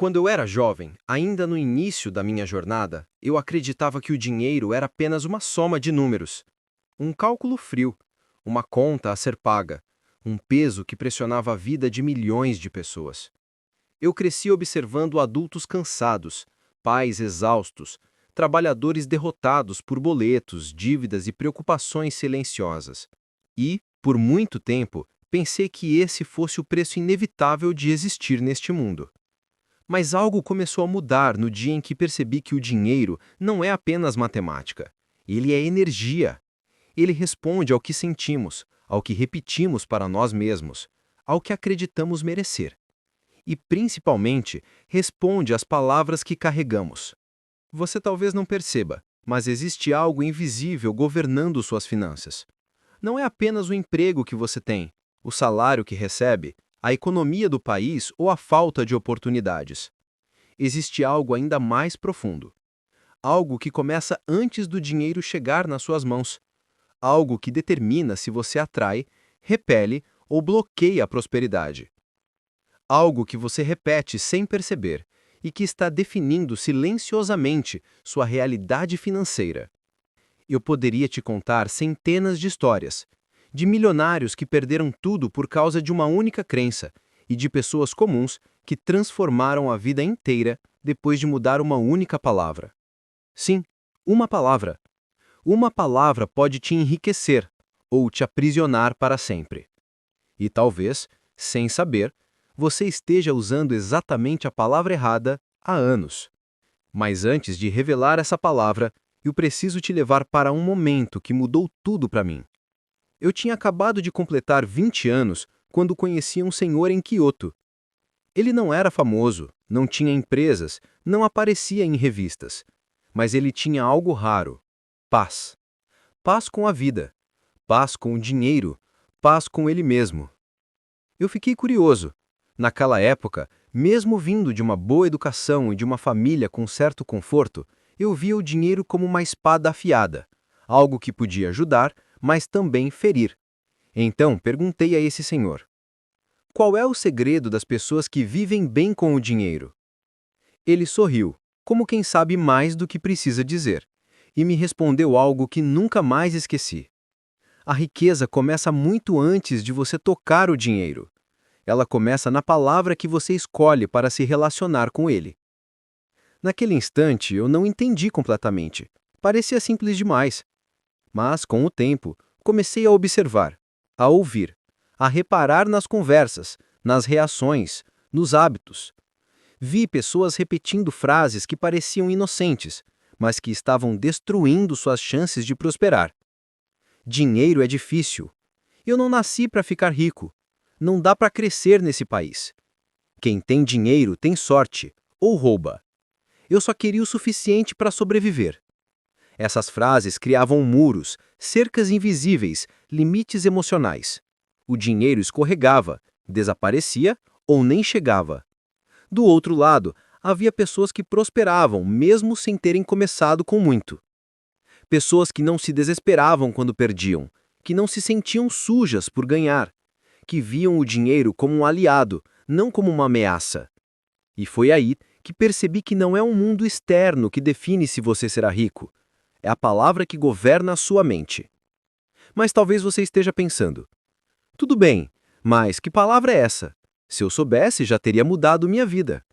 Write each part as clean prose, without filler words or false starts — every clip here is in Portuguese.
Quando eu era jovem, ainda no início da minha jornada, eu acreditava que o dinheiro era apenas uma soma de números. Um cálculo frio, uma conta a ser paga, um peso que pressionava a vida de milhões de pessoas. Eu cresci observando adultos cansados, pais exaustos, trabalhadores derrotados por boletos, dívidas e preocupações silenciosas. E, por muito tempo, pensei que esse fosse o preço inevitável de existir neste mundo. Mas algo começou a mudar no dia em que percebi que o dinheiro não é apenas matemática. Ele é energia. Ele responde ao que sentimos, ao que repetimos para nós mesmos, ao que acreditamos merecer. E, principalmente, responde às palavras que carregamos. Você talvez não perceba, mas existe algo invisível governando suas finanças. Não é apenas o emprego que você tem, o salário que recebe, a economia do país ou a falta de oportunidades. Existe algo ainda mais profundo. Algo que começa antes do dinheiro chegar nas suas mãos. Algo que determina se você atrai, repele ou bloqueia a prosperidade. Algo que você repete sem perceber e que está definindo silenciosamente sua realidade financeira. Eu poderia te contar centenas de histórias, de milionários que perderam tudo por causa de uma única crença e de pessoas comuns que transformaram a vida inteira depois de mudar uma única palavra. Sim, uma palavra. Uma palavra pode te enriquecer ou te aprisionar para sempre. E talvez, sem saber, você esteja usando exatamente a palavra errada há anos. Mas antes de revelar essa palavra, eu preciso te levar para um momento que mudou tudo para mim. Eu tinha acabado de completar 20 anos quando conheci um senhor em Kyoto. Ele não era famoso, não tinha empresas, não aparecia em revistas. Mas ele tinha algo raro: paz. Paz com a vida, paz com o dinheiro, paz com ele mesmo. Eu fiquei curioso. Naquela época, mesmo vindo de uma boa educação e de uma família com certo conforto, eu via o dinheiro como uma espada afiada, algo que podia ajudar, mas também ferir. Então perguntei a esse senhor: qual é o segredo das pessoas que vivem bem com o dinheiro? Ele sorriu, como quem sabe mais do que precisa dizer, e me respondeu algo que nunca mais esqueci. A riqueza começa muito antes de você tocar o dinheiro. Ela começa na palavra que você escolhe para se relacionar com ele. Naquele instante, eu não entendi completamente. Parecia simples demais. Mas, com o tempo, comecei a observar, a ouvir, a reparar nas conversas, nas reações, nos hábitos. Vi pessoas repetindo frases que pareciam inocentes, mas que estavam destruindo suas chances de prosperar. Dinheiro é difícil. Eu não nasci para ficar rico. Não dá para crescer nesse país. Quem tem dinheiro tem sorte, ou rouba. Eu só queria o suficiente para sobreviver. Essas frases criavam muros, cercas invisíveis, limites emocionais. O dinheiro escorregava, desaparecia ou nem chegava. Do outro lado, havia pessoas que prosperavam mesmo sem terem começado com muito. Pessoas que não se desesperavam quando perdiam, que não se sentiam sujas por ganhar, que viam o dinheiro como um aliado, não como uma ameaça. E foi aí que percebi que não é um mundo externo que define se você será rico. É a palavra que governa a sua mente. Mas talvez você esteja pensando: tudo bem, mas que palavra é essa? Se eu soubesse, já teria mudado minha vida.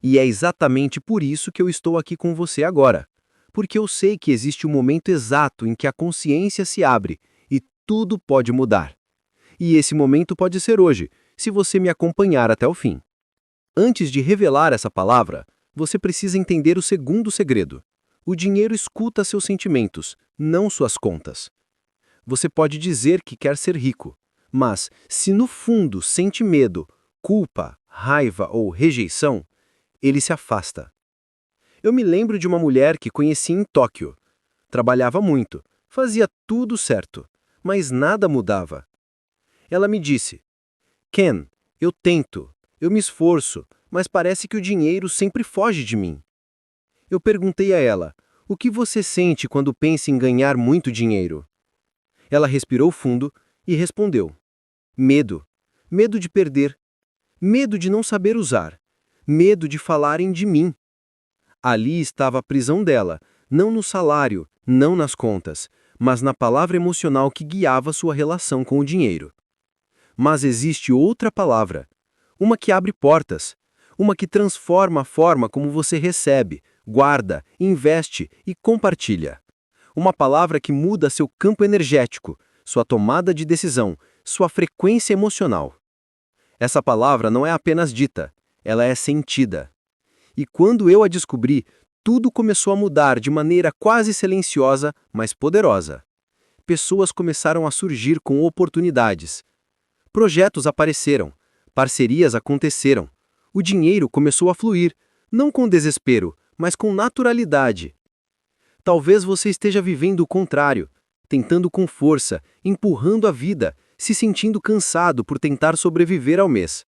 E é exatamente por isso que eu estou aqui com você agora. Porque eu sei que existe um momento exato em que a consciência se abre e tudo pode mudar. E esse momento pode ser hoje, se você me acompanhar até o fim. Antes de revelar essa palavra, você precisa entender o segundo segredo. O dinheiro escuta seus sentimentos, não suas contas. Você pode dizer que quer ser rico, mas se no fundo sente medo, culpa, raiva ou rejeição, ele se afasta. Eu me lembro de uma mulher que conheci em Tóquio. Trabalhava muito, fazia tudo certo, mas nada mudava. Ela me disse: Ken, eu tento, eu me esforço, mas parece que o dinheiro sempre foge de mim. Eu perguntei a ela: o que você sente quando pensa em ganhar muito dinheiro? Ela respirou fundo e respondeu: medo. Medo de perder. Medo de não saber usar. medo de falarem de mim. Ali estava a prisão dela, não no salário, não nas contas, mas na palavra emocional que guiava sua relação com o dinheiro. Mas existe outra palavra, uma que abre portas, uma que transforma a forma como você recebe, guarda, investe e compartilha. Uma palavra que muda seu campo energético, sua tomada de decisão, sua frequência emocional. Essa palavra não é apenas dita, ela é sentida. E quando eu a descobri, tudo começou a mudar de maneira quase silenciosa, mas poderosa. Pessoas começaram a surgir com oportunidades. Projetos apareceram, parcerias aconteceram. O dinheiro começou a fluir, não com desespero, mas com naturalidade. Talvez você esteja vivendo o contrário, tentando com força, empurrando a vida, se sentindo cansado por tentar sobreviver ao mês.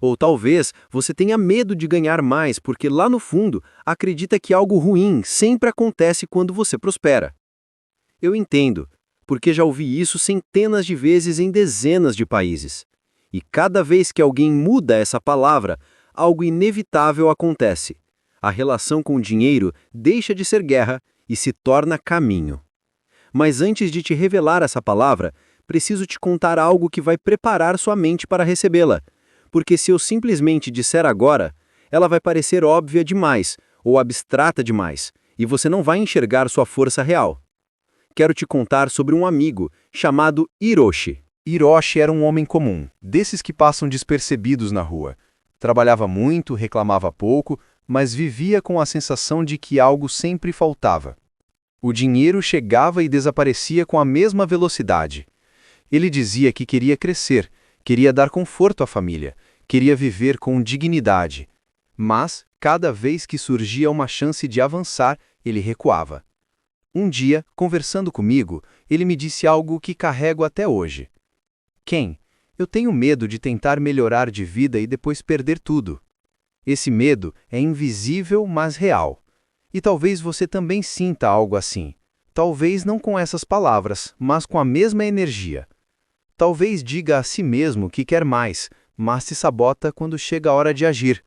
Ou talvez você tenha medo de ganhar mais porque lá no fundo acredita que algo ruim sempre acontece quando você prospera. Eu entendo, porque já ouvi isso centenas de vezes em dezenas de países. E cada vez que alguém muda essa palavra, algo inevitável acontece. A relação com o dinheiro deixa de ser guerra e se torna caminho. Mas antes de te revelar essa palavra, preciso te contar algo que vai preparar sua mente para recebê-la. Porque se eu simplesmente disser agora, ela vai parecer óbvia demais ou abstrata demais, e você não vai enxergar sua força real. Quero te contar sobre um amigo chamado Hiroshi. Hiroshi era um homem comum, desses que passam despercebidos na rua. Trabalhava muito, reclamava pouco, mas vivia com a sensação de que algo sempre faltava. O dinheiro chegava e desaparecia com a mesma velocidade. Ele dizia que queria crescer, queria dar conforto à família, queria viver com dignidade. Mas, cada vez que surgia uma chance de avançar, ele recuava. Um dia, conversando comigo, ele me disse algo que carrego até hoje. Ken, eu tenho medo de tentar melhorar de vida e depois perder tudo. Esse medo é invisível, mas real. E talvez você também sinta algo assim. Talvez não com essas palavras, mas com a mesma energia. Talvez diga a si mesmo que quer mais, mas se sabota quando chega a hora de agir.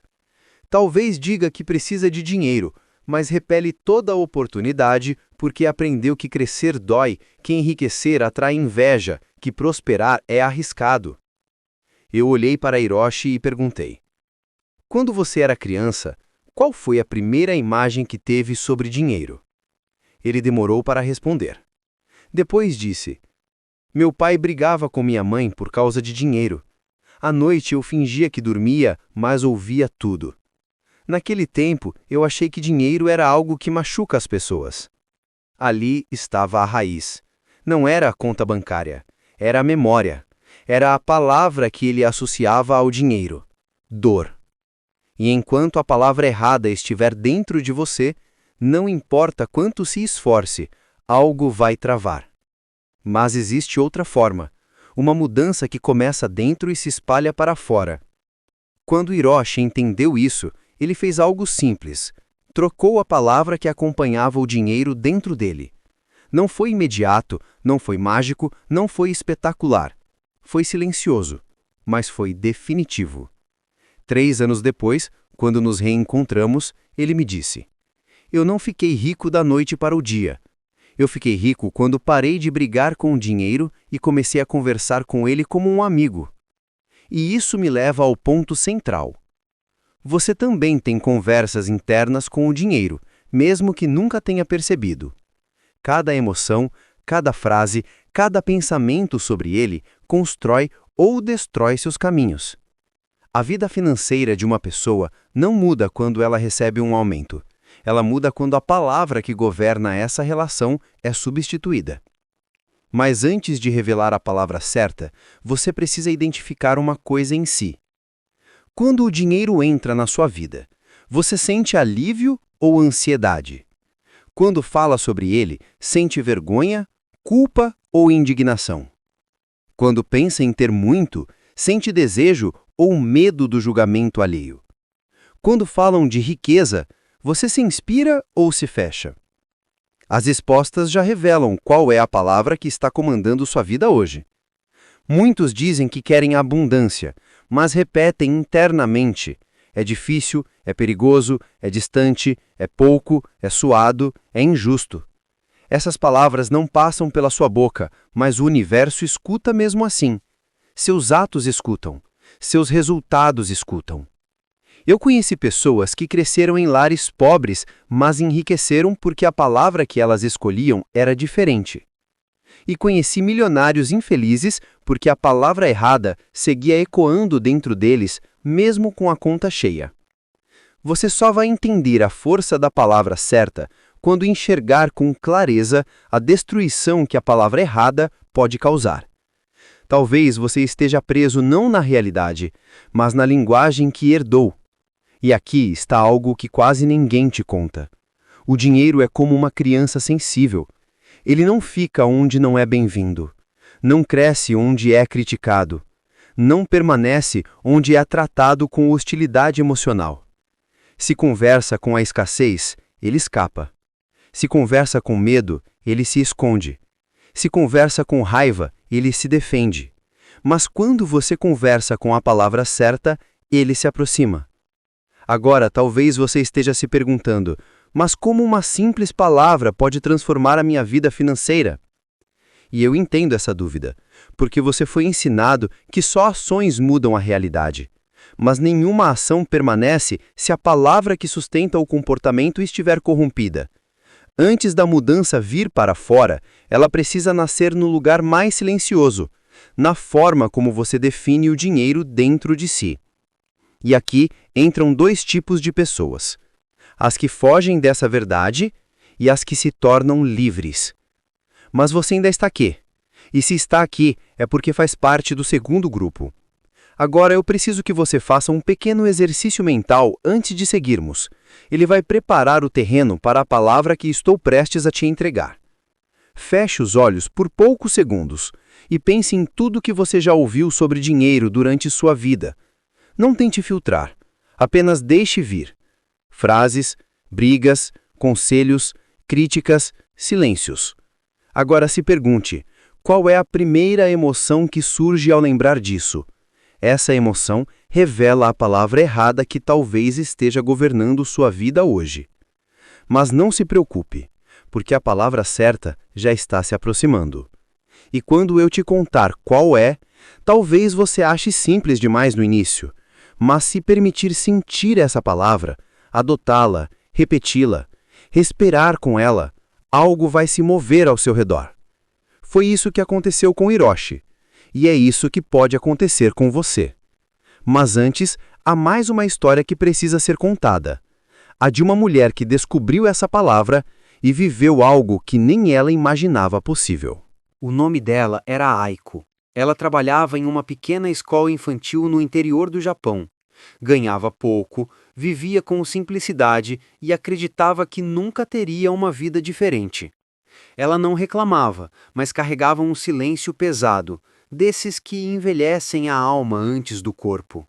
Talvez diga que precisa de dinheiro, mas repele toda a oportunidade porque aprendeu que crescer dói, que enriquecer atrai inveja, que prosperar é arriscado. Eu olhei para Hiroshi e perguntei: quando você era criança, qual foi a primeira imagem que teve sobre dinheiro? Ele demorou para responder. Depois disse: meu pai brigava com minha mãe por causa de dinheiro. À noite eu fingia que dormia, mas ouvia tudo. Naquele tempo, eu achei que dinheiro era algo que machuca as pessoas. Ali estava a raiz. Não era a conta bancária, era a memória. Era a palavra que ele associava ao dinheiro: dor. E enquanto a palavra errada estiver dentro de você, não importa quanto se esforce, algo vai travar. Mas existe outra forma, uma mudança que começa dentro e se espalha para fora. Quando Hiroshi entendeu isso, ele fez algo simples. Trocou a palavra que acompanhava o dinheiro dentro dele. Não foi imediato, não foi mágico, não foi espetacular. Foi silencioso, mas foi definitivo. 3 anos depois, quando nos reencontramos, ele me disse: eu não fiquei rico da noite para o dia. Eu fiquei rico quando parei de brigar com o dinheiro e comecei a conversar com ele como um amigo. E isso me leva ao ponto central. Você também tem conversas internas com o dinheiro, mesmo que nunca tenha percebido. Cada emoção, cada frase, cada pensamento sobre ele constrói ou destrói seus caminhos. A vida financeira de uma pessoa não muda quando ela recebe um aumento. Ela muda quando a palavra que governa essa relação é substituída. Mas antes de revelar a palavra certa, você precisa identificar uma coisa em si. Quando o dinheiro entra na sua vida, você sente alívio ou ansiedade? Quando fala sobre ele, sente vergonha, culpa ou indignação? Quando pensa em ter muito, sente desejo ou medo do julgamento alheio? Quando falam de riqueza, você se inspira ou se fecha? As respostas já revelam qual é a palavra que está comandando sua vida hoje. Muitos dizem que querem abundância, mas repetem internamente: é difícil, é perigoso, é distante, é pouco, é suado, é injusto. Essas palavras não passam pela sua boca, mas o universo escuta mesmo assim. Seus atos escutam, seus resultados escutam. Eu conheci pessoas que cresceram em lares pobres, mas enriqueceram porque a palavra que elas escolhiam era diferente. E conheci milionários infelizes porque a palavra errada seguia ecoando dentro deles, mesmo com a conta cheia. Você só vai entender a força da palavra certa quando enxergar com clareza a destruição que a palavra errada pode causar. Talvez você esteja preso não na realidade, mas na linguagem que herdou. E aqui está algo que quase ninguém te conta. O dinheiro é como uma criança sensível. Ele não fica onde não é bem-vindo. Não cresce onde é criticado. Não permanece onde é tratado com hostilidade emocional. Se conversa com a escassez, ele escapa. Se conversa com medo, ele se esconde. Se conversa com raiva, ele se defende. Mas quando você conversa com a palavra certa, ele se aproxima. Agora, talvez você esteja se perguntando, mas como uma simples palavra pode transformar a minha vida financeira? E eu entendo essa dúvida, porque você foi ensinado que só ações mudam a realidade. Mas nenhuma ação permanece se a palavra que sustenta o comportamento estiver corrompida. Antes da mudança vir para fora, ela precisa nascer no lugar mais silencioso, na forma como você define o dinheiro dentro de si. E aqui entram dois tipos de pessoas: as que fogem dessa verdade e as que se tornam livres. Mas você ainda está aqui. E se está aqui, é porque faz parte do segundo grupo. Agora eu preciso que você faça um pequeno exercício mental antes de seguirmos. Ele vai preparar o terreno para a palavra que estou prestes a te entregar. Feche os olhos por poucos segundos e pense em tudo que você já ouviu sobre dinheiro durante sua vida. Não tente filtrar, apenas deixe vir. Frases, brigas, conselhos, críticas, silêncios. Agora se pergunte, qual é a primeira emoção que surge ao lembrar disso? Essa emoção revela a palavra errada que talvez esteja governando sua vida hoje. Mas não se preocupe, porque a palavra certa já está se aproximando. E quando eu te contar qual é, talvez você ache simples demais no início, mas se permitir sentir essa palavra, adotá-la, repeti-la, respirar com ela, algo vai se mover ao seu redor. Foi isso que aconteceu com Hiroshi. E é isso que pode acontecer com você. Mas antes, há mais uma história que precisa ser contada. A de uma mulher que descobriu essa palavra e viveu algo que nem ela imaginava possível. O nome dela era Aiko. Ela trabalhava em uma pequena escola infantil no interior do Japão. Ganhava pouco, vivia com simplicidade e acreditava que nunca teria uma vida diferente. Ela não reclamava, mas carregava um silêncio pesado, desses que envelhecem a alma antes do corpo.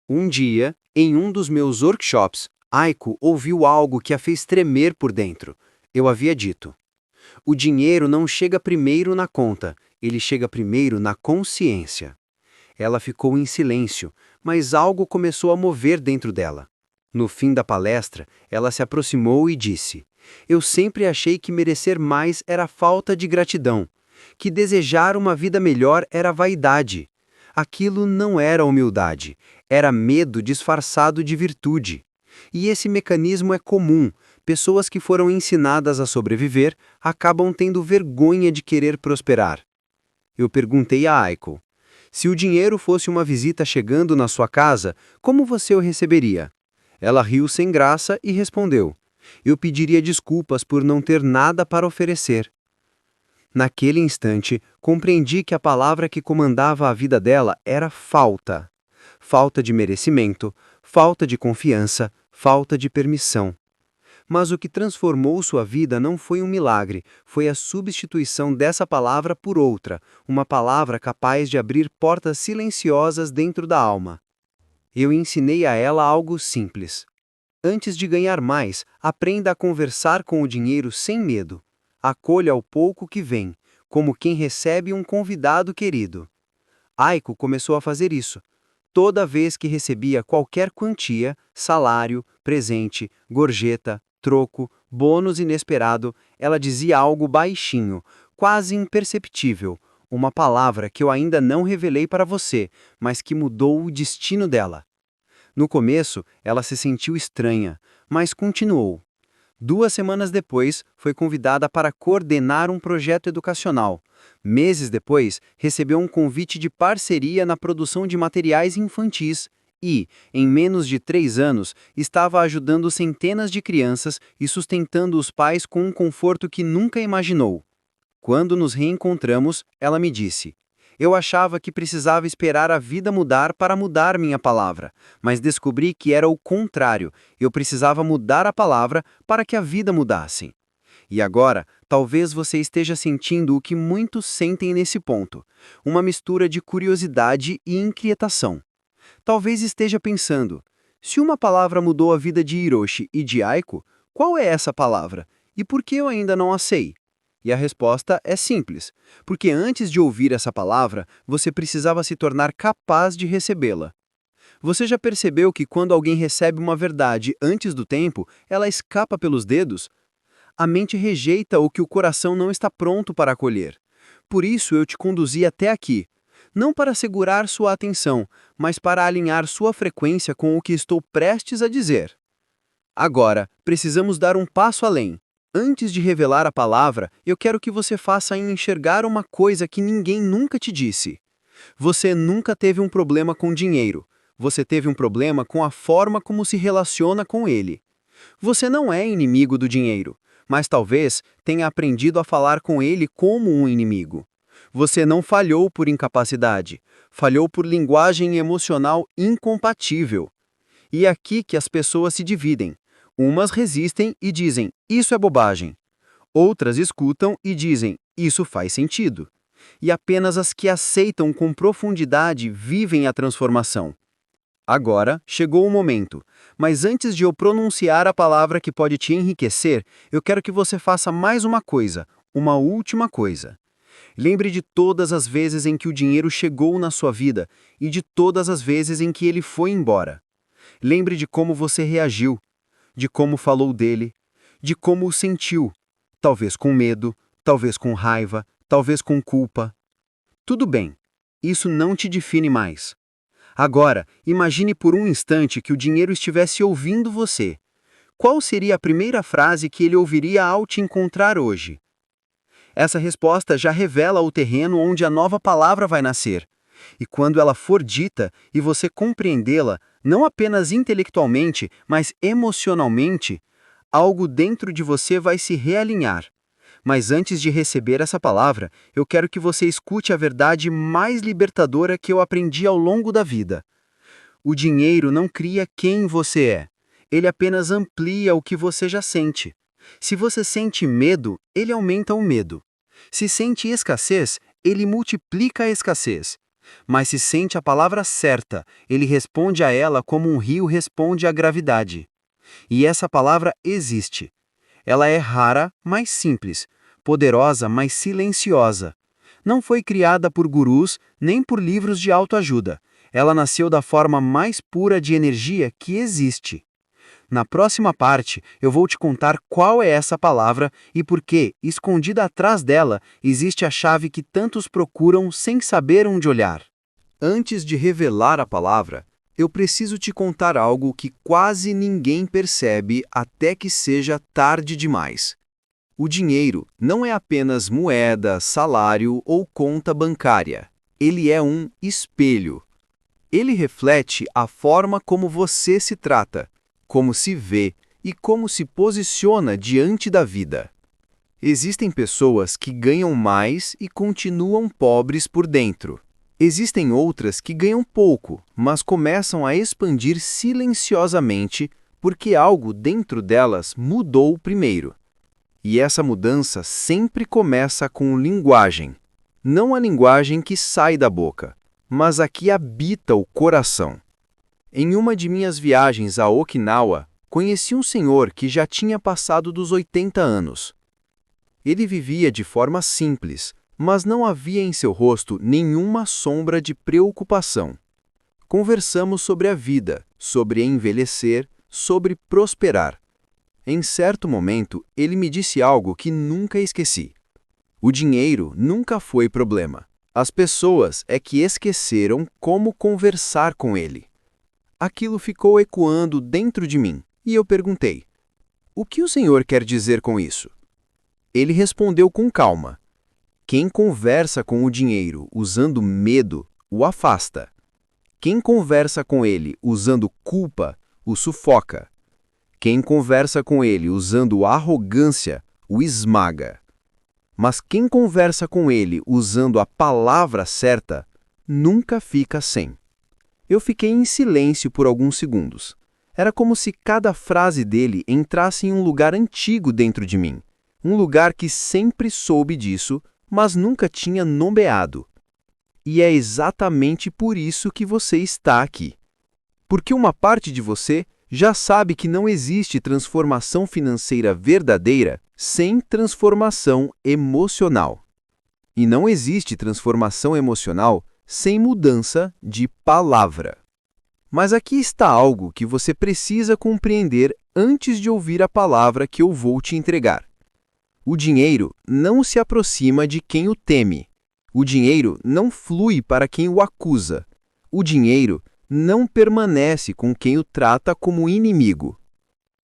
Um dia, em um dos meus workshops, Aiko ouviu algo que a fez tremer por dentro. Eu havia dito: o dinheiro não chega primeiro na conta, ele chega primeiro na consciência. Ela ficou em silêncio, mas algo começou a mover dentro dela. No fim da palestra, ela se aproximou e disse: eu sempre achei que merecer mais era falta de gratidão, que desejar uma vida melhor era vaidade. Aquilo não era humildade, era medo disfarçado de virtude. E esse mecanismo é comum. Pessoas que foram ensinadas a sobreviver acabam tendo vergonha de querer prosperar. Eu perguntei a Aiko: se o dinheiro fosse uma visita chegando na sua casa, como você o receberia? Ela riu sem graça e respondeu: eu pediria desculpas por não ter nada para oferecer. Naquele instante, compreendi que a palavra que comandava a vida dela era falta. Falta de merecimento, falta de confiança, falta de permissão. Mas o que transformou sua vida não foi um milagre, foi a substituição dessa palavra por outra, uma palavra capaz de abrir portas silenciosas dentro da alma. Eu ensinei a ela algo simples. Antes de ganhar mais, aprenda a conversar com o dinheiro sem medo. Acolha o pouco que vem, como quem recebe um convidado querido. Aiko começou a fazer isso. toda vez que recebia qualquer quantia, salário, presente, gorjeta, troco, bônus inesperado, ela dizia algo baixinho, quase imperceptível, uma palavra que eu ainda não revelei para você, mas que mudou o destino dela. No começo, ela se sentiu estranha, mas continuou. 2 semanas depois, foi convidada para coordenar um projeto educacional. Meses depois, recebeu um convite de parceria na produção de materiais infantis e, em menos de 3 anos, estava ajudando centenas de crianças e sustentando os pais com um conforto que nunca imaginou. Quando nos reencontramos, ela me disse: "Eu achava que precisava esperar a vida mudar para mudar minha palavra, mas descobri que era o contrário. Eu precisava mudar a palavra para que a vida mudasse." E agora, talvez você esteja sentindo o que muitos sentem nesse ponto, uma mistura de curiosidade e inquietação. Talvez esteja pensando: se uma palavra mudou a vida de Hiroshi e de Aiko, qual é essa palavra? E por que eu ainda não a sei? E a resposta é simples, porque antes de ouvir essa palavra, você precisava se tornar capaz de recebê-la. Você já percebeu que quando alguém recebe uma verdade antes do tempo, ela escapa pelos dedos? A mente rejeita o que o coração não está pronto para acolher. Por isso eu te conduzi até aqui, não para segurar sua atenção, mas para alinhar sua frequência com o que estou prestes a dizer. Agora, precisamos dar um passo além. Antes de revelar a palavra, eu quero que você faça enxergar uma coisa que ninguém nunca te disse. Você nunca teve um problema com dinheiro. Você teve um problema com a forma como se relaciona com ele. Você não é inimigo do dinheiro, mas talvez tenha aprendido a falar com ele como um inimigo. Você não falhou por incapacidade, falhou por linguagem emocional incompatível. E é aqui que as pessoas se dividem. Umas resistem e dizem: "Isso é bobagem." Outras escutam e dizem: "Isso faz sentido." E apenas as que aceitam com profundidade vivem a transformação. Agora chegou o momento, mas antes de eu pronunciar a palavra que pode te enriquecer, eu quero que você faça mais uma última coisa. Lembre de todas as vezes em que o dinheiro chegou na sua vida e de todas as vezes em que ele foi embora. Lembre de como você reagiu, de como falou dele, de como o sentiu, talvez com medo, talvez com raiva, talvez com culpa. Tudo bem, isso não te define mais. Agora, imagine por um instante que o dinheiro estivesse ouvindo você. Qual seria a primeira frase que ele ouviria ao te encontrar hoje? Essa resposta já revela o terreno onde a nova palavra vai nascer. E quando ela for dita e você compreendê-la, não apenas intelectualmente, mas emocionalmente, algo dentro de você vai se realinhar. Mas antes de receber essa palavra, eu quero que você escute a verdade mais libertadora que eu aprendi ao longo da vida. O dinheiro não cria quem você é. Ele apenas amplia o que você já sente. Se você sente medo, ele aumenta o medo. Se sente escassez, ele multiplica a escassez. Mas se sente a palavra certa, ele responde a ela como um rio responde à gravidade. E essa palavra existe. Ela é rara, mas simples, poderosa, mas silenciosa. Não foi criada por gurus, nem por livros de autoajuda. Ela nasceu da forma mais pura de energia que existe. Na próxima parte, eu vou te contar qual é essa palavra e por que, escondida atrás dela, existe a chave que tantos procuram sem saber onde olhar. Antes de revelar a palavra, eu preciso te contar algo que quase ninguém percebe até que seja tarde demais. O dinheiro não é apenas moeda, salário ou conta bancária. Ele é um espelho. Ele reflete a forma como você se trata, como se vê e como se posiciona diante da vida. Existem pessoas que ganham mais e continuam pobres por dentro. Existem outras que ganham pouco, mas começam a expandir silenciosamente porque algo dentro delas mudou primeiro. E essa mudança sempre começa com linguagem. Não a linguagem que sai da boca, mas a que habita o coração. Em uma de minhas viagens a Okinawa, conheci um senhor que já tinha passado dos 80 anos. Ele vivia de forma simples, mas não havia em seu rosto nenhuma sombra de preocupação. Conversamos sobre a vida, sobre envelhecer, sobre prosperar. Em certo momento, ele me disse algo que nunca esqueci. O dinheiro nunca foi problema. As pessoas é que esqueceram como conversar com ele. Aquilo ficou ecoando dentro de mim, e eu perguntei: o que o senhor quer dizer com isso? Ele respondeu com calma: quem conversa com o dinheiro usando medo, o afasta. Quem conversa com ele usando culpa, o sufoca. Quem conversa com ele usando arrogância, o esmaga. Mas quem conversa com ele usando a palavra certa, nunca fica sem. Eu fiquei em silêncio por alguns segundos. Era como se cada frase dele entrasse em um lugar antigo dentro de mim. Um lugar que sempre soube disso, mas nunca tinha nomeado. E é exatamente por isso que você está aqui. Porque uma parte de você já sabe que não existe transformação financeira verdadeira sem transformação emocional. E não existe transformação emocional sem mudança de palavra. Mas aqui está algo que você precisa compreender antes de ouvir a palavra que eu vou te entregar. O dinheiro não se aproxima de quem o teme. O dinheiro não flui para quem o acusa. O dinheiro não permanece com quem o trata como inimigo.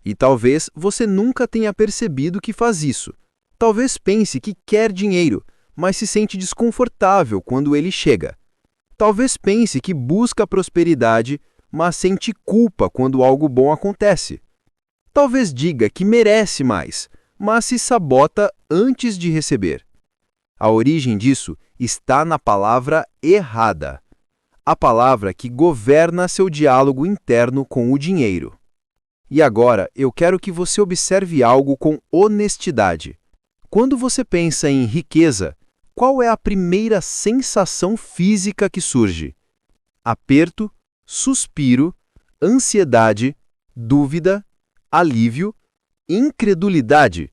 E talvez você nunca tenha percebido que faz isso. Talvez pense que quer dinheiro, mas se sente desconfortável quando ele chega. Talvez pense que busca prosperidade, mas sente culpa quando algo bom acontece. Talvez diga que merece mais, mas se sabota antes de receber. A origem disso está na palavra errada. A palavra que governa seu diálogo interno com o dinheiro. E agora eu quero que você observe algo com honestidade. Quando você pensa em riqueza, qual é a primeira sensação física que surge? Aperto, suspiro, ansiedade, dúvida, alívio, incredulidade.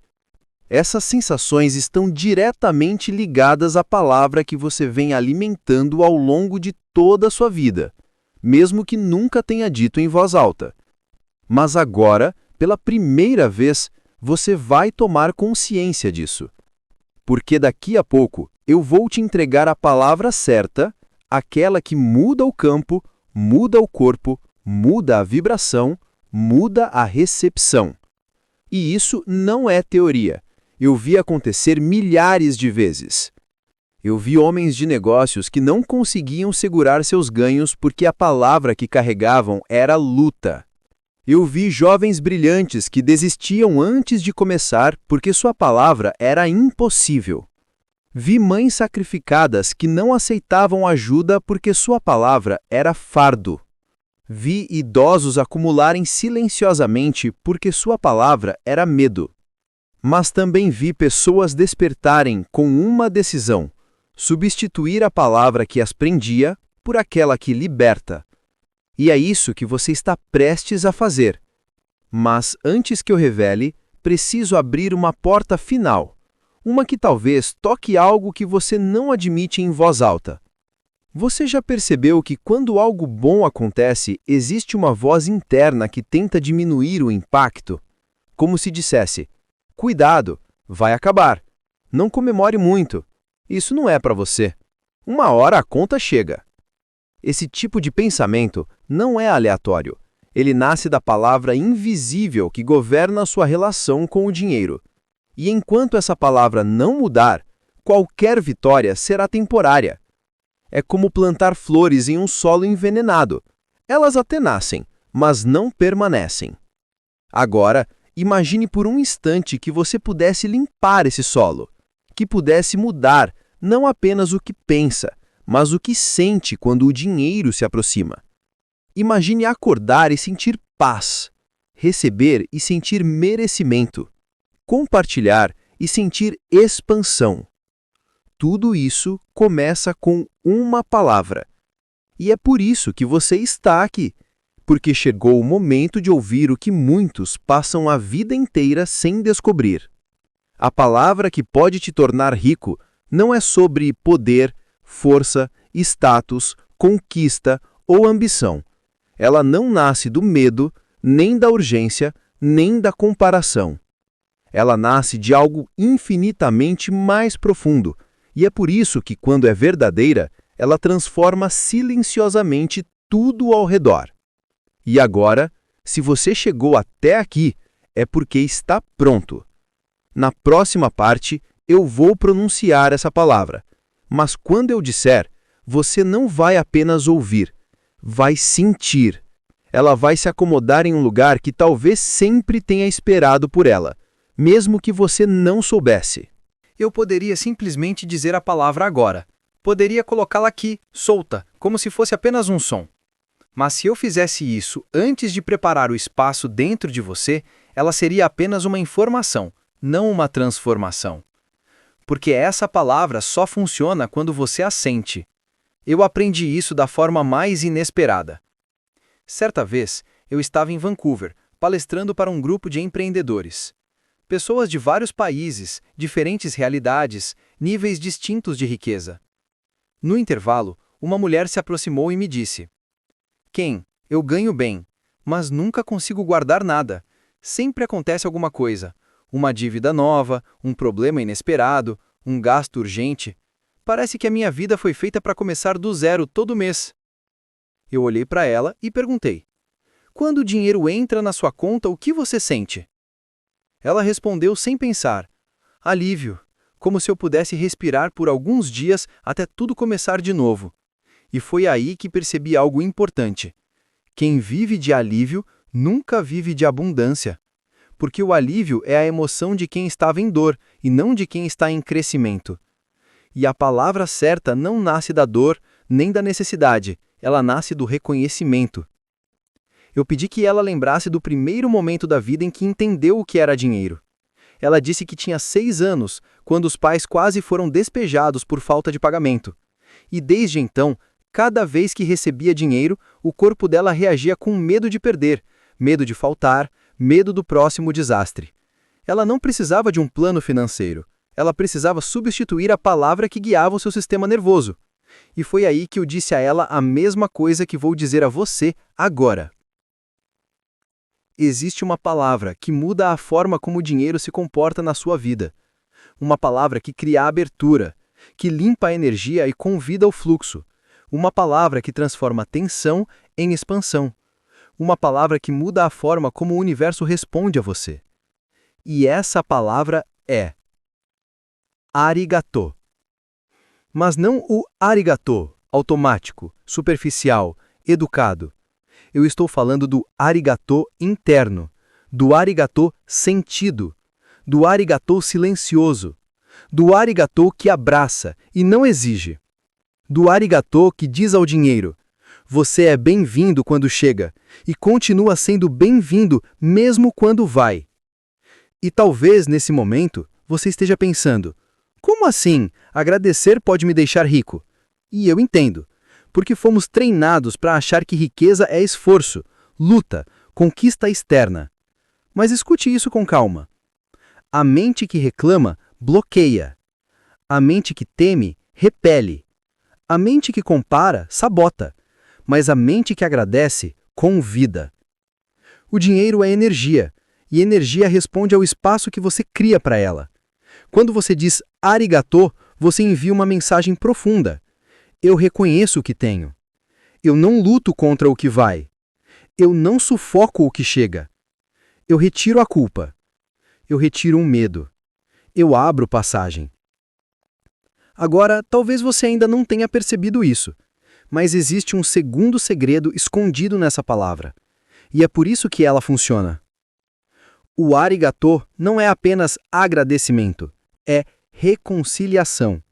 Essas sensações estão diretamente ligadas à palavra que você vem alimentando ao longo de toda a sua vida, mesmo que nunca tenha dito em voz alta. Mas agora, pela primeira vez, você vai tomar consciência disso. Porque daqui a pouco eu vou te entregar a palavra certa, aquela que muda o campo, muda o corpo, muda a vibração, muda a recepção. E isso não é teoria. Eu vi acontecer milhares de vezes. Eu vi homens de negócios que não conseguiam segurar seus ganhos porque a palavra que carregavam era luta. Eu vi jovens brilhantes que desistiam antes de começar porque sua palavra era impossível. Vi mães sacrificadas que não aceitavam ajuda porque sua palavra era fardo. Vi idosos acumularem silenciosamente porque sua palavra era medo. Mas também vi pessoas despertarem com uma decisão: substituir a palavra que as prendia por aquela que liberta. E é isso que você está prestes a fazer. Mas antes que eu revele, preciso abrir uma porta final, uma que talvez toque algo que você não admite em voz alta. Você já percebeu que quando algo bom acontece, existe uma voz interna que tenta diminuir o impacto? Como se dissesse: cuidado, vai acabar. Não comemore muito. Isso não é para você. Uma hora a conta chega. Esse tipo de pensamento não é aleatório. Ele nasce da palavra invisível que governa a sua relação com o dinheiro. E enquanto essa palavra não mudar, qualquer vitória será temporária. É como plantar flores em um solo envenenado. Elas até nascem, mas não permanecem. Agora, imagine por um instante que você pudesse limpar esse solo, que pudesse mudar não apenas o que pensa, mas o que sente quando o dinheiro se aproxima. Imagine acordar e sentir paz, receber e sentir merecimento, compartilhar e sentir expansão. Tudo isso começa com uma palavra. E é por isso que você está aqui, porque chegou o momento de ouvir o que muitos passam a vida inteira sem descobrir. A palavra que pode te tornar rico não é sobre poder, força, status, conquista ou ambição. Ela não nasce do medo, nem da urgência, nem da comparação. Ela nasce de algo infinitamente mais profundo, e é por isso que, quando é verdadeira, ela transforma silenciosamente tudo ao redor. E agora, se você chegou até aqui, é porque está pronto. Na próxima parte, eu vou pronunciar essa palavra, mas quando eu disser, você não vai apenas ouvir, vai sentir. Ela vai se acomodar em um lugar que talvez sempre tenha esperado por ela, mesmo que você não soubesse. Eu poderia simplesmente dizer a palavra agora. Poderia colocá-la aqui, solta, como se fosse apenas um som. Mas se eu fizesse isso antes de preparar o espaço dentro de você, ela seria apenas uma informação, não uma transformação. Porque essa palavra só funciona quando você a sente. Eu aprendi isso da forma mais inesperada. Certa vez, eu estava em Vancouver, palestrando para um grupo de empreendedores. Pessoas de vários países, diferentes realidades, níveis distintos de riqueza. No intervalo, uma mulher se aproximou e me disse: Ken, eu ganho bem, mas nunca consigo guardar nada. Sempre acontece alguma coisa. Uma dívida nova, um problema inesperado, um gasto urgente. Parece que a minha vida foi feita para começar do zero todo mês. Eu olhei para ela e perguntei: Quando o dinheiro entra na sua conta, o que você sente? Ela respondeu sem pensar: alívio, como se eu pudesse respirar por alguns dias até tudo começar de novo. E foi aí que percebi algo importante. Quem vive de alívio nunca vive de abundância. Porque o alívio é a emoção de quem estava em dor e não de quem está em crescimento. E a palavra certa não nasce da dor nem da necessidade, ela nasce do reconhecimento. Eu pedi que ela lembrasse do primeiro momento da vida em que entendeu o que era dinheiro. Ela disse que tinha 6 anos, quando os pais quase foram despejados por falta de pagamento. E desde então, cada vez que recebia dinheiro, o corpo dela reagia com medo de perder, medo de faltar, medo do próximo desastre. Ela não precisava de um plano financeiro. Ela precisava substituir a palavra que guiava o seu sistema nervoso. E foi aí que eu disse a ela a mesma coisa que vou dizer a você agora. Existe uma palavra que muda a forma como o dinheiro se comporta na sua vida. Uma palavra que cria abertura, que limpa a energia e convida ao fluxo. Uma palavra que transforma tensão em expansão. Uma palavra que muda a forma como o universo responde a você. E essa palavra é arigatô. Mas não o arigatô automático, superficial, educado. Eu estou falando do arigatô interno, do arigatô sentido, do arigatô silencioso, do arigatô que abraça e não exige, do arigatô que diz ao dinheiro: você é bem-vindo quando chega e continua sendo bem-vindo mesmo quando vai. E talvez nesse momento você esteja pensando: como assim? Agradecer pode me deixar rico? E eu entendo. Porque fomos treinados para achar que riqueza é esforço, luta, conquista externa. Mas escute isso com calma. A mente que reclama, bloqueia. A mente que teme, repele. A mente que compara, sabota. Mas a mente que agradece, convida. O dinheiro é energia, e energia responde ao espaço que você cria para ela. Quando você diz arigatô, você envia uma mensagem profunda. Eu reconheço o que tenho. Eu não luto contra o que vai. Eu não sufoco o que chega. Eu retiro a culpa. Eu retiro o medo. Eu abro passagem. Agora, talvez você ainda não tenha percebido isso, mas existe um segundo segredo escondido nessa palavra. E é por isso que ela funciona. O arigatô não é apenas agradecimento, é reconciliação.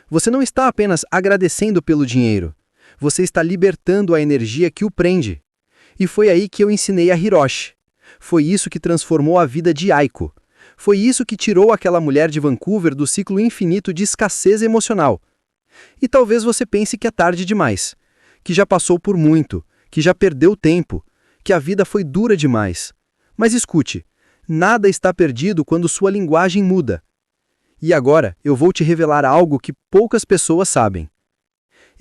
Você não está apenas agradecendo pelo dinheiro, você está libertando a energia que o prende. E foi aí que eu ensinei a Hiroshi. Foi isso que transformou a vida de Aiko. Foi isso que tirou aquela mulher de Vancouver do ciclo infinito de escassez emocional. E talvez você pense que é tarde demais, que já passou por muito, que já perdeu tempo, que a vida foi dura demais. Mas escute, nada está perdido quando sua linguagem muda. E agora eu vou te revelar algo que poucas pessoas sabem.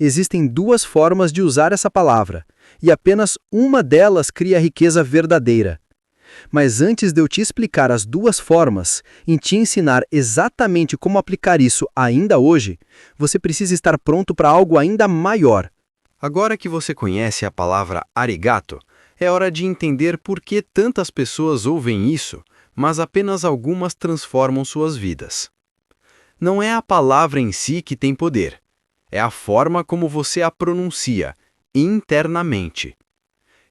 Existem duas formas de usar essa palavra, e apenas uma delas cria a riqueza verdadeira. Mas antes de eu te explicar as duas formas e te ensinar exatamente como aplicar isso ainda hoje, você precisa estar pronto para algo ainda maior. Agora que você conhece a palavra arigato, é hora de entender por que tantas pessoas ouvem isso, mas apenas algumas transformam suas vidas. Não é a palavra em si que tem poder, é a forma como você a pronuncia, internamente.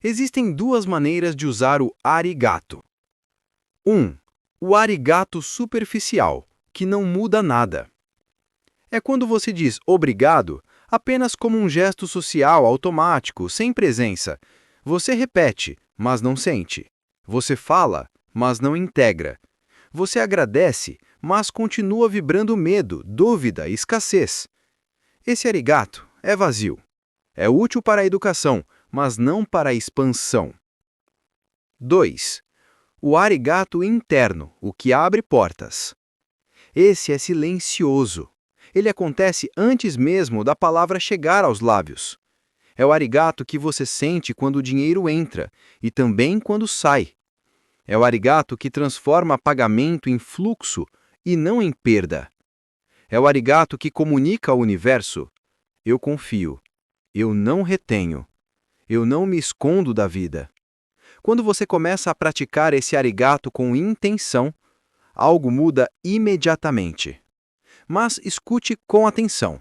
Existem duas maneiras de usar o arigato. 1. O arigato superficial, que não muda nada. É quando você diz obrigado apenas como um gesto social automático, sem presença. Você repete, mas não sente. Você fala, mas não integra. Você agradece, mas continua vibrando medo, dúvida e escassez. Esse arigato é vazio. É útil para a educação, mas não para a expansão. 2. O arigato interno, o que abre portas. Esse é silencioso. Ele acontece antes mesmo da palavra chegar aos lábios. É o arigato que você sente quando o dinheiro entra e também quando sai. É o arigato que transforma pagamento em fluxo e não em perda. É o arigato que comunica ao universo: eu confio, eu não retenho, eu não me escondo da vida. Quando você começa a praticar esse arigato com intenção, algo muda imediatamente. Mas escute com atenção.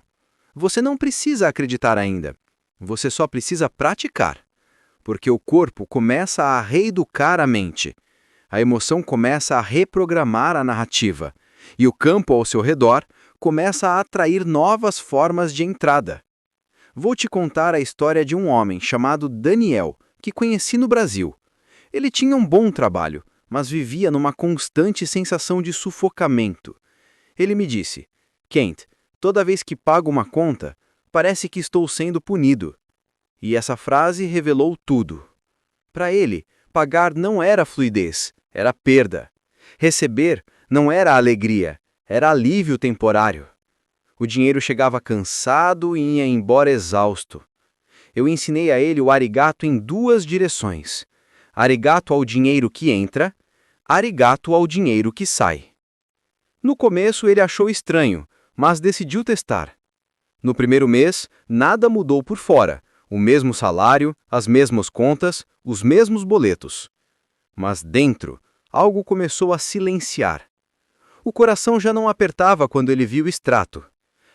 Você não precisa acreditar ainda. Você só precisa praticar. Porque o corpo começa a reeducar a mente. A emoção começa a reprogramar a narrativa. E o campo ao seu redor começa a atrair novas formas de entrada. Vou te contar a história de um homem chamado Daniel, que conheci no Brasil. Ele tinha um bom trabalho, mas vivia numa constante sensação de sufocamento. Ele me disse: Kent, toda vez que pago uma conta, parece que estou sendo punido. E essa frase revelou tudo. Para ele, pagar não era fluidez, era perda. Receber não era alegria, era alívio temporário. O dinheiro chegava cansado e ia embora exausto. Eu ensinei a ele o arigato em duas direções. Arigato ao dinheiro que entra, arigato ao dinheiro que sai. No começo ele achou estranho, mas decidiu testar. No primeiro mês, nada mudou por fora. O mesmo salário, as mesmas contas, os mesmos boletos. Mas dentro, algo começou a silenciar. O coração já não apertava quando ele viu o extrato.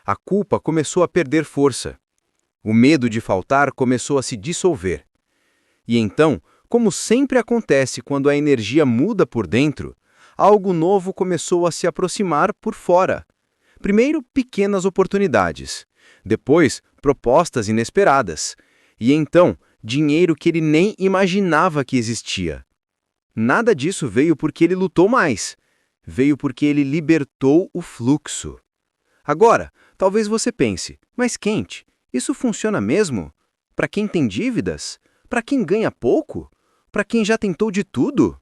A culpa começou a perder força. O medo de faltar começou a se dissolver. E então, como sempre acontece quando a energia muda por dentro, algo novo começou a se aproximar por fora. Primeiro, pequenas oportunidades. Depois, propostas inesperadas. E então, dinheiro que ele nem imaginava que existia. Nada disso veio porque ele lutou mais. Veio porque ele libertou o fluxo. Agora, talvez você pense, mas Kent, isso funciona mesmo? Para quem tem dívidas? Para quem ganha pouco? Para quem já tentou de tudo?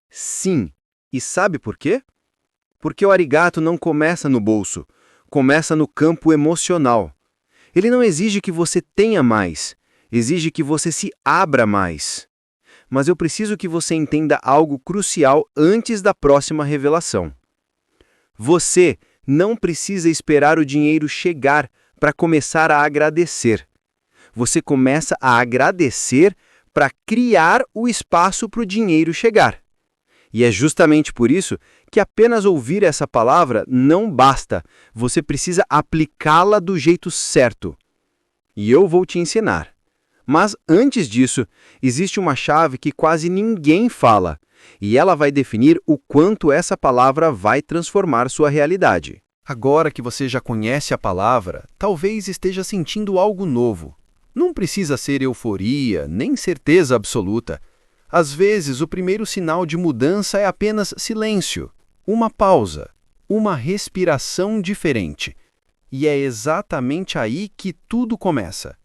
Sim. E sabe por quê? Porque o arigato não começa no bolso, começa no campo emocional. Ele não exige que você tenha mais, exige que você se abra mais. Mas eu preciso que você entenda algo crucial antes da próxima revelação. Você não precisa esperar o dinheiro chegar para começar a agradecer. Você começa a agradecer para criar o espaço para o dinheiro chegar. E é justamente por isso que apenas ouvir essa palavra não basta. Você precisa aplicá-la do jeito certo. E eu vou te ensinar. Mas antes disso, existe uma chave que quase ninguém fala. E ela vai definir o quanto essa palavra vai transformar sua realidade. Agora que você já conhece a palavra, talvez esteja sentindo algo novo. Não precisa ser euforia, nem certeza absoluta. Às vezes, o primeiro sinal de mudança é apenas silêncio, uma pausa, uma respiração diferente. E é exatamente aí que tudo começa.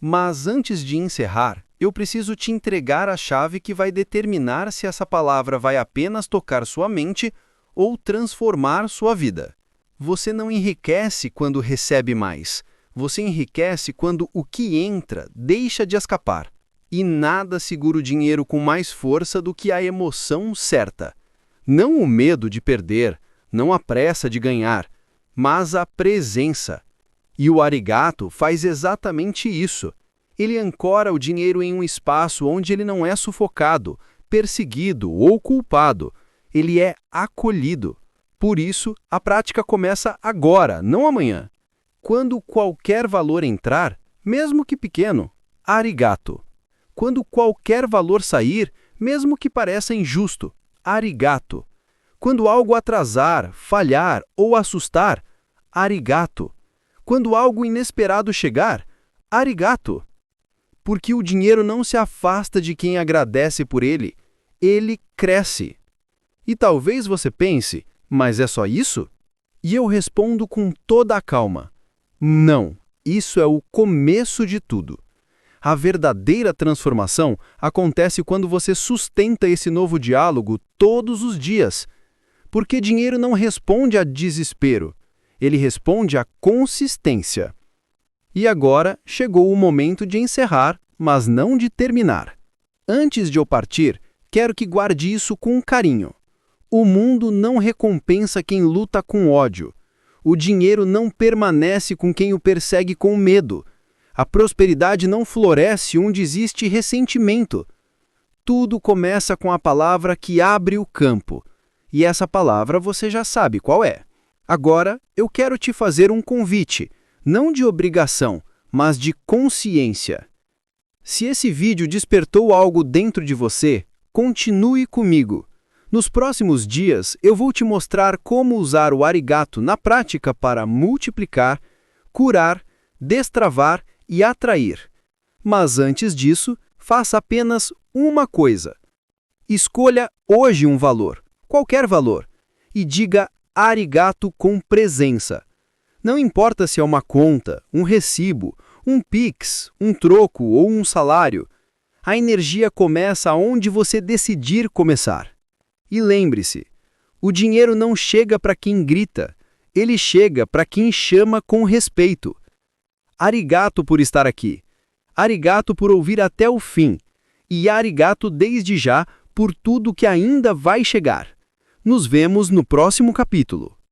Mas antes de encerrar, eu preciso te entregar a chave que vai determinar se essa palavra vai apenas tocar sua mente ou transformar sua vida. Você não enriquece quando recebe mais. Você enriquece quando o que entra deixa de escapar. E nada segura o dinheiro com mais força do que a emoção certa. Não o medo de perder, não a pressa de ganhar, mas a presença. E o arigato faz exatamente isso. Ele ancora o dinheiro em um espaço onde ele não é sufocado, perseguido ou culpado. Ele é acolhido. Por isso, a prática começa agora, não amanhã. Quando qualquer valor entrar, mesmo que pequeno, arigato. Quando qualquer valor sair, mesmo que pareça injusto, arigato. Quando algo atrasar, falhar ou assustar, arigato. Quando algo inesperado chegar, arigato. Porque o dinheiro não se afasta de quem agradece por ele, ele cresce. E talvez você pense, mas é só isso? E eu respondo com toda a calma. Não, isso é o começo de tudo. A verdadeira transformação acontece quando você sustenta esse novo diálogo todos os dias. Porque dinheiro não responde a desespero, ele responde a consistência. E agora chegou o momento de encerrar, mas não de terminar. Antes de eu partir, quero que guarde isso com carinho. O mundo não recompensa quem luta com ódio. O dinheiro não permanece com quem o persegue com medo. A prosperidade não floresce onde existe ressentimento. Tudo começa com a palavra que abre o campo. E essa palavra você já sabe qual é. Agora, eu quero te fazer um convite, não de obrigação, mas de consciência. Se esse vídeo despertou algo dentro de você, continue comigo. Nos próximos dias, eu vou te mostrar como usar o arigato na prática para multiplicar, curar, destravar e atrair. Mas antes disso, faça apenas uma coisa. Escolha hoje um valor, qualquer valor, e diga arigato com presença. Não importa se é uma conta, um recibo, um Pix, um troco ou um salário. A energia começa onde você decidir começar. E lembre-se, o dinheiro não chega para quem grita, ele chega para quem chama com respeito. Arigato por estar aqui. Arigato por ouvir até o fim. E arigato desde já por tudo que ainda vai chegar. Nos vemos no próximo capítulo.